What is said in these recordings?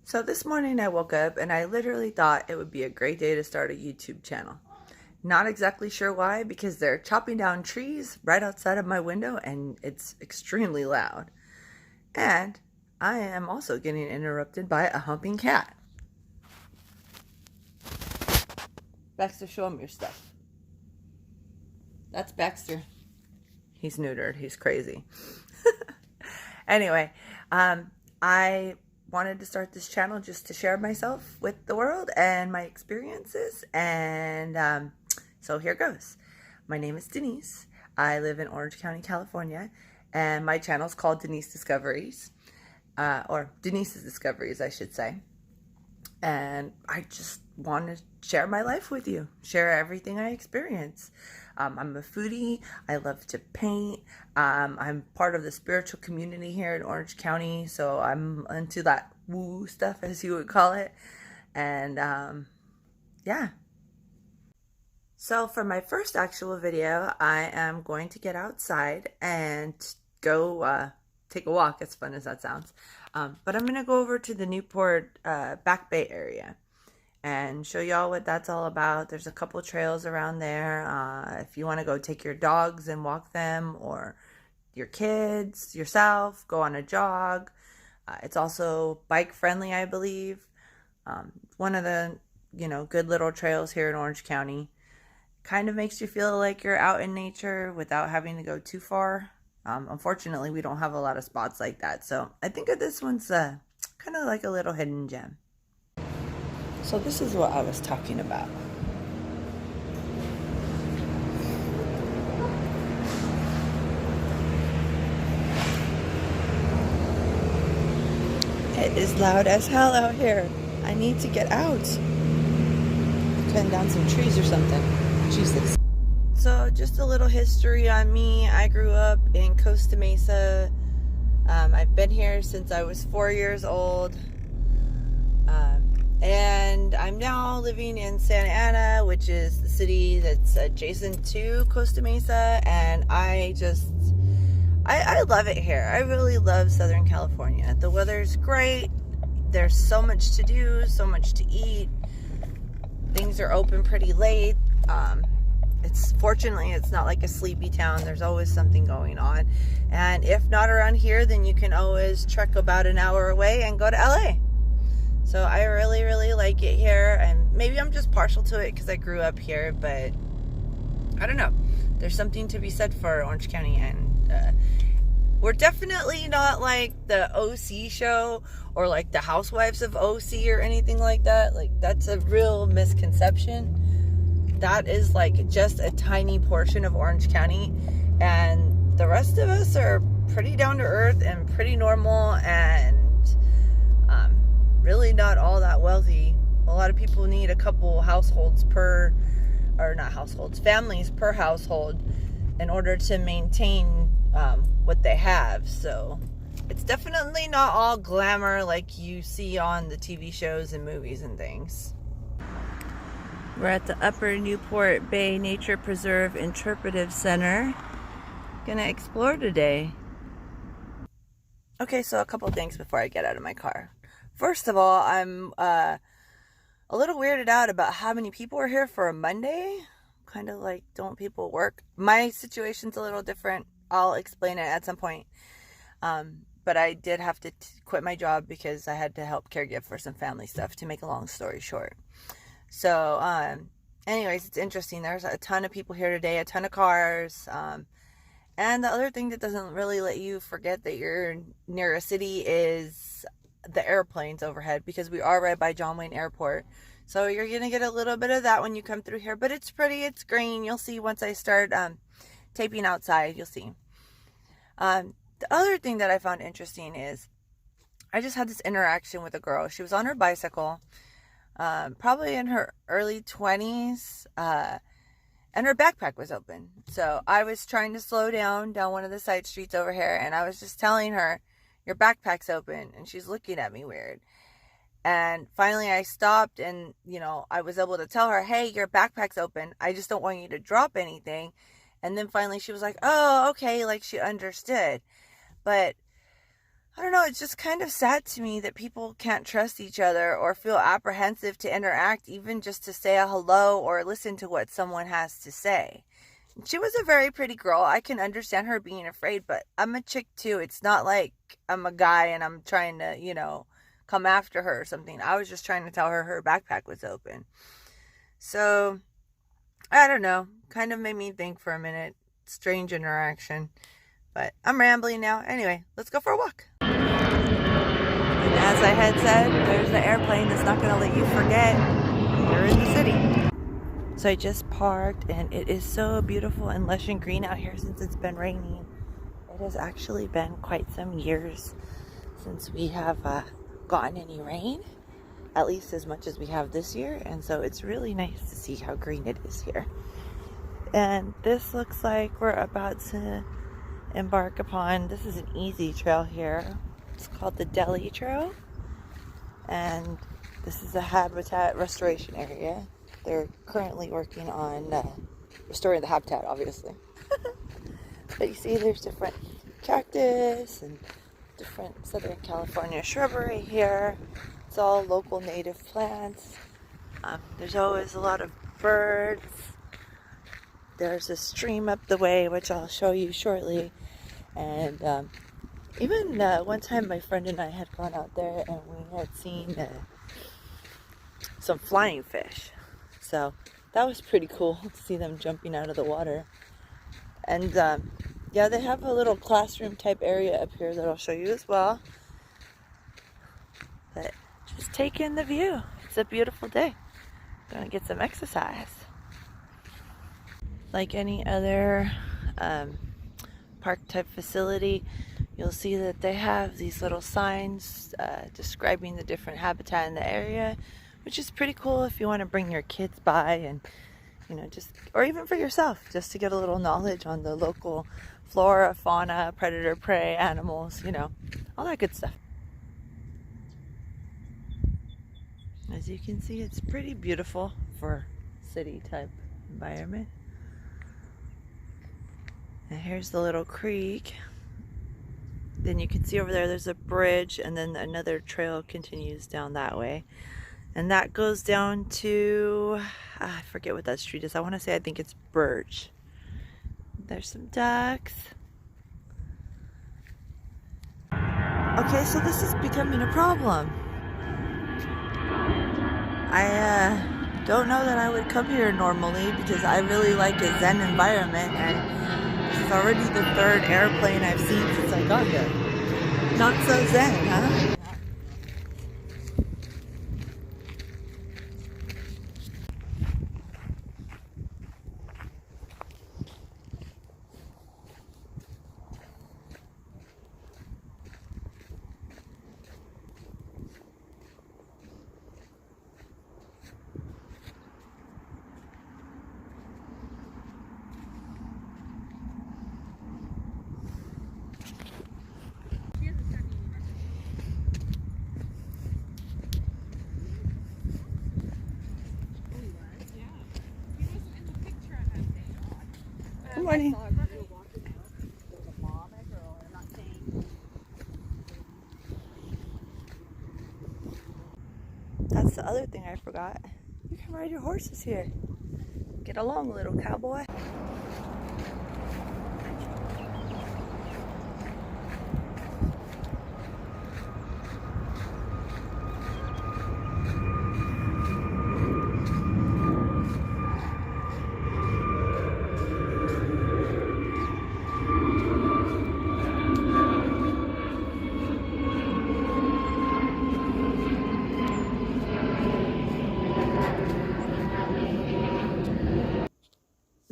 So this morning I woke up and I literally thought it would be a great day to start a YouTube channel. Not exactly sure why, because they're chopping down trees right outside of my window and it's extremely loud. And I am also getting interrupted by a humping cat. Baxter, show him your stuff. That's Baxter. He's neutered. He's crazy. Anyway, I wanted to start this channel just to share myself with the world and my experiences, and so here goes. My name is Denise. I live in Orange County, California, and my channel is called Denise Discoveries, or Denise's Discoveries, I should say. And I just want to share my life with you, share everything I experience. I'm a foodie. I love to paint. I'm part of the spiritual community here in Orange County, so I'm into that woo stuff, as you would call it. And yeah. So for my first actual video, I am going to get outside and go take a walk, as fun as that sounds. But I'm going to go over to the Newport Back Bay area and show y'all what that's all about. There's a couple trails around there. If you want to go take your dogs and walk them, or your kids, yourself, go on a jog. It's also bike friendly, I believe. One of the, good little trails here in Orange County. Kind of makes you feel like you're out in nature without having to go too far. Unfortunately, we don't have a lot of spots like that. So I think that this one's kind of like a little hidden gem. So this is what I was talking about. It is loud as hell out here. I need to get out. Cutting down some trees or something. Jesus. So just a little history on me. I grew up in Costa Mesa. I've been here since I was 4 years old. And I'm now living in Santa Ana, which is the city that's adjacent to Costa Mesa. And I love it here. I really love Southern California. The weather's great. There's so much to do, so much to eat. Things are open pretty late. Fortunately, it's not like a sleepy town. There's always something going on. And if not around here, then you can always trek about an hour away and go to LA. So I really, really like it here. And maybe I'm just partial to it because I grew up here, but I don't know. There's something to be said for Orange County, and we're definitely not like the OC show or like the Housewives of OC or anything like that. Like, that's a real misconception. That is like just a tiny portion of Orange County, and the rest of us are pretty down to earth and pretty normal, and really not all that wealthy. A lot of people need a couple households families per household in order to maintain what they have. So it's definitely not all glamour like you see on the TV shows and movies and things. We're at the Upper Newport Bay Nature Preserve Interpretive Center. Gonna explore today. Okay, so a couple things before I get out of my car. First of all, I'm a little weirded out about how many people are here for a Monday. Kind of like, don't people work? My situation's a little different. I'll explain it at some point. But I did have to quit my job because I had to help caregive for some family stuff, to make a long story short. So, anyways, it's interesting. There's a ton of people here today, a ton of cars. And the other thing that doesn't really let you forget that you're near a city is the airplanes overhead, because we are right by John Wayne Airport. So you're going to get a little bit of that when you come through here, but it's pretty, it's green. You'll see once I start taping outside, you'll see. The other thing that I found interesting is I just had this interaction with a girl. She was on her bicycle. Probably in her early 20s, and her backpack was open. So I was trying to slow down one of the side streets over here, and I was just telling her, your backpack's open, and she's looking at me weird. And finally I stopped, and I was able to tell her, hey, your backpack's open, I just don't want you to drop anything. And then finally she was like, oh, okay, like she understood. But I don't know, it's just kind of sad to me that people can't trust each other or feel apprehensive to interact, even just to say a hello or listen to what someone has to say. She was a very pretty girl. I can understand her being afraid, but I'm a chick too. It's not like I'm a guy and I'm trying to, come after her or something. I was just trying to tell her her backpack was open. So, I don't know. Kind of made me think for a minute. Strange interaction. But I'm rambling now. Anyway, let's go for a walk. And as I had said, there's the airplane that's not going to let you forget you're in the city. So I just parked, and it is so beautiful and lush and green out here since it's been raining. It has actually been quite some years since we have gotten any rain, at least as much as we have this year. And so it's really nice to see how green it is here. And this looks like we're about to embark upon, this is an easy trail here. It's called the Delhi Trail. And this is a habitat restoration area. They're currently working on restoring the habitat, obviously. But you see there's different cactus and different Southern California shrubbery here. It's all local native plants. There's always a lot of birds. There's a stream up the way, which I'll show you shortly. And even one time my friend and I had gone out there and we had seen some flying fish. So that was pretty cool to see them jumping out of the water. And yeah, they have a little classroom type area up here that I'll show you as well. But just take in the view. It's a beautiful day. Gonna get some exercise. Like any other park type facility, you'll see that they have these little signs describing the different habitat in the area, which is pretty cool if you want to bring your kids by and, just, or even for yourself, just to get a little knowledge on the local flora, fauna, predator, prey, animals, all that good stuff. As you can see, it's pretty beautiful for city type environment. And here's the little creek. Then you can see over there's a bridge, and then another trail continues down that way. And that goes down to, I forget what that street is. I think it's Birch. There's some ducks. Okay, so this is becoming a problem. I don't know that I would come here normally because I really like a zen environment, and this is already the third airplane I've seen since I got here. Not so zen, huh? Good morning. That's the other thing I forgot. You can ride your horses here. Get along, little cowboy.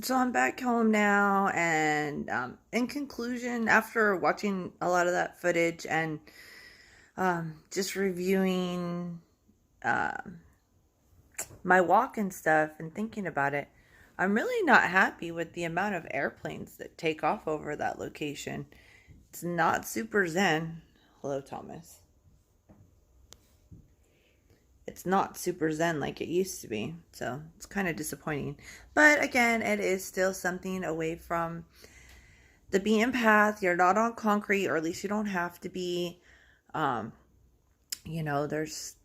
So I'm back home now, and in conclusion, after watching a lot of that footage and just reviewing my walk and stuff and thinking about it, I'm really not happy with the amount of airplanes that take off over that location. It's not super zen. Hello, Thomas. It's not super zen like it used to be, so it's kind of disappointing. But again, it is still something away from the beaten path. You're not on concrete, or at least you don't have to be. You know, there's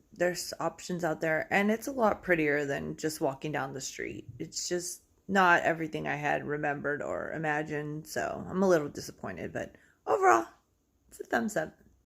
options out there, and it's a lot prettier than just walking down the street. It's just not everything I had remembered or imagined, so I'm a little disappointed, but overall, it's a thumbs up.